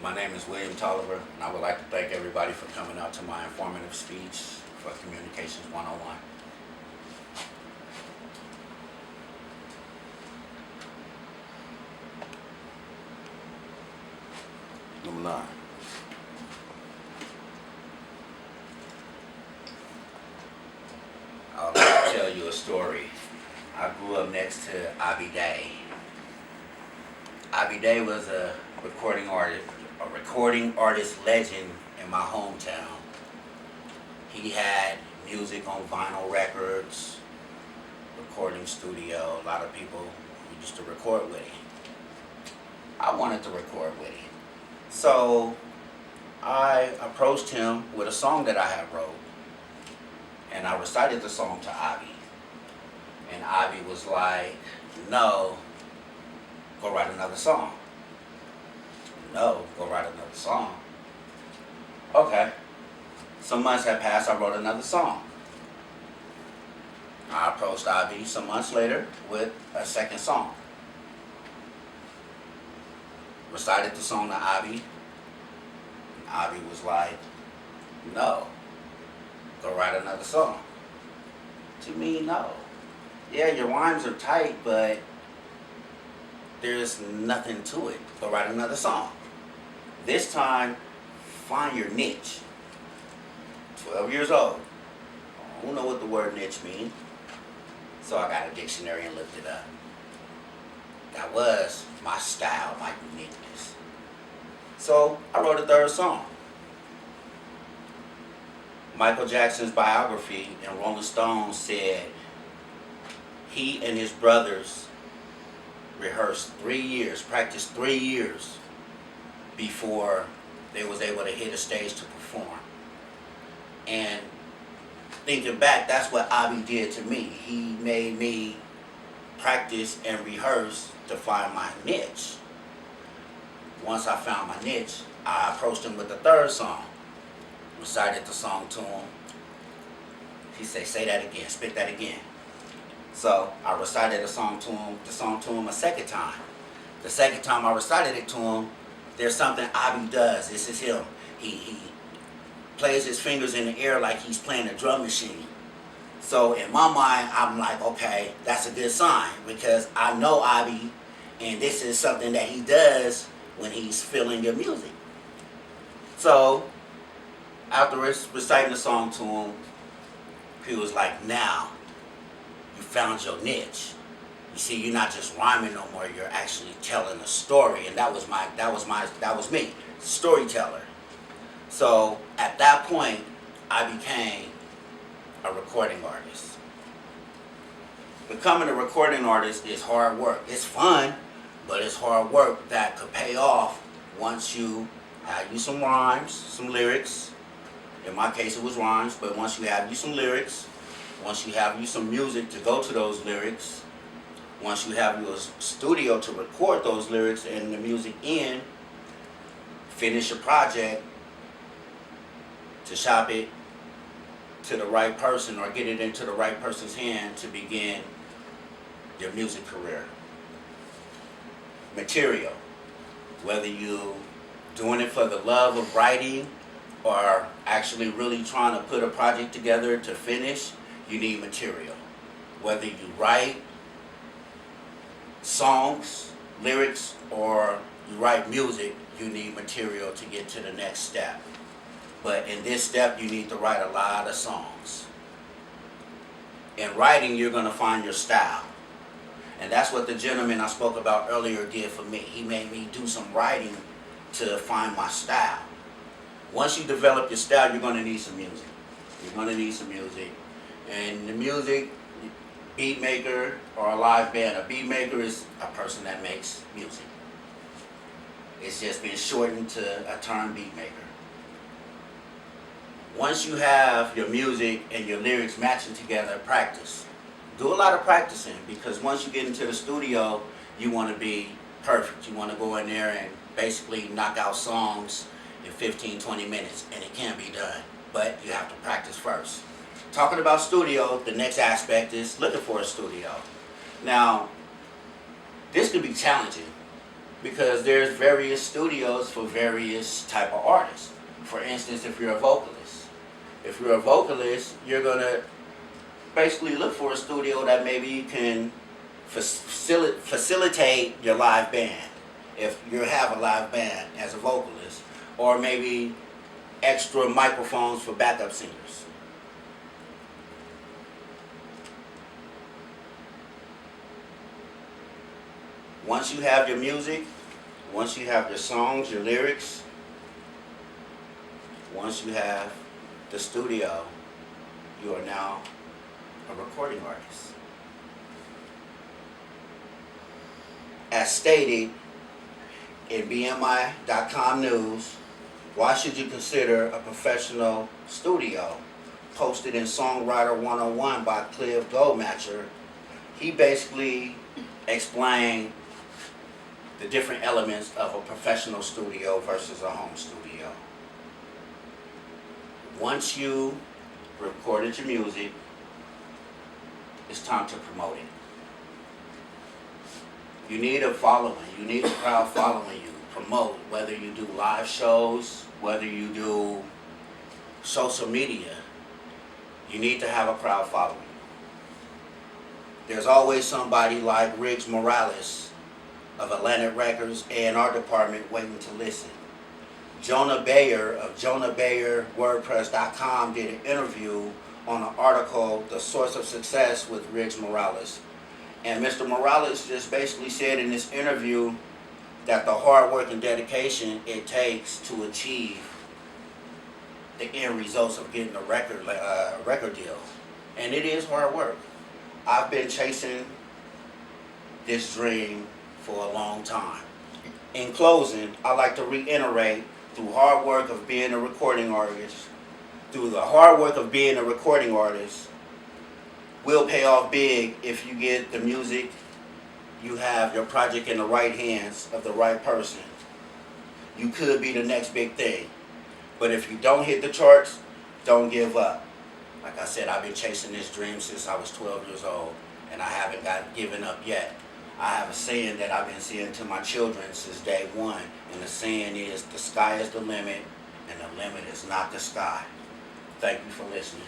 My name is William Tolliver, and I would like to thank everybody for coming out to my informative speech for Communications 101. Number 9. I'll tell you a story. I grew up next to Abby Day. Abby Day was a recording artist legend in my hometown. He had music on vinyl records, recording studio. A lot of people used to record with him. I wanted to record with him. So I approached him with a song that I had wrote. And I recited the song to Abby. And Abby was like, no, go write another song. No, go write another song. Okay. Some months had passed, I wrote another song. I approached Abby some months later with a second song. Recited the song to Abby. And Abby was like, no, go write another song. To me, no. Yeah, your rhymes are tight, but there's nothing to it. Go write another song. This time, find your niche. 12 years old. I don't know what the word niche means. So I got a dictionary and looked it up. That was my style, my uniqueness. So I wrote a third song. Michael Jackson's biography in Rolling Stone said he and his brothers rehearsed 3 years, practiced 3 years before they was able to hit a stage to perform. And thinking back, that's what Abby did to me. He made me practice and rehearse to find my niche. Once I found my niche, I approached him with the third song. Recited the song to him. He said, say that again, spit that again. So I recited the song to him a second time. The second time I recited it to him, there's something Abby does. This is him. He plays his fingers in the air like he's playing a drum machine. So in my mind, I'm like, okay, that's a good sign because I know Abby, and this is something that he does when he's feeling your music. So after reciting the song to him, he was like, now you found your niche. You see, you're not just rhyming no more, you're actually telling a story. And that was me, storyteller. So at that point, I became a recording artist. Becoming a recording artist is hard work. It's fun, but it's hard work that could pay off once you have you some rhymes, some lyrics. In my case, it was rhymes, but once you have you some lyrics, once you have you some music to go to those lyrics, once you have your studio to record those lyrics and the music in, finish a project, to shop it to the right person or get it into the right person's hand to begin your music career. Material. Whether you doing it for the love of writing or actually really trying to put a project together to finish, you need material. Whether you write songs, lyrics, or you write music, you need material to get to the next step. But in this step, you need to write a lot of songs. In writing, you're going to find your style. And that's what the gentleman I spoke about earlier did for me. He made me do some writing to find my style. Once you develop your style, you're going to need some music. You're going to need some music. And the music, beat maker or a live band. A beat maker is a person that makes music. It's just been shortened to a term beat maker. Once you have your music and your lyrics matching together, practice. Do a lot of practicing because once you get into the studio, you want to be perfect. You want to go in there and basically knock out songs in 15, 20 minutes, and it can be done. But you have to practice first. Talking about studio, the next aspect is looking for a studio. Now, this could be challenging because there's various studios for various type of artists. For instance, if you're a vocalist, you're gonna basically look for a studio that maybe can facilitate your live band, if you have a live band as a vocalist, or maybe extra microphones for backup singers. Once you have your music, once you have your songs, your lyrics, once you have the studio, you are now a recording artist. As stated in BMI.com news, why should you consider a professional studio? Posted in Songwriter 101 by Cliff Goldmatcher. He basically explained the different elements of a professional studio versus a home studio. Once you recorded your music, it's time to promote it. You need a following. You need a crowd following you. Promote, whether you do live shows, whether you do social media, you need to have a crowd following. There's always somebody like Riggs Morales of Atlantic Records A&R department waiting to listen. Jonah Bayer of JonahBayerWordPress.com did an interview on an article, The Source of Success with Riggs Morales. And Mr. Morales just basically said in this interview that the hard work and dedication it takes to achieve the end results of getting a record deal. And it is hard work. I've been chasing this dream for a long time. In closing, I'd like to reiterate, through the hard work of being a recording artist, will pay off big if you get the music, you have your project in the right hands of the right person. You could be the next big thing. But if you don't hit the charts, don't give up. Like I said, I've been chasing this dream since I was 12 years old, and I haven't given up yet. I have a saying that I've been saying to my children since day one, and the saying is, the sky is the limit, and the limit is not the sky. Thank you for listening.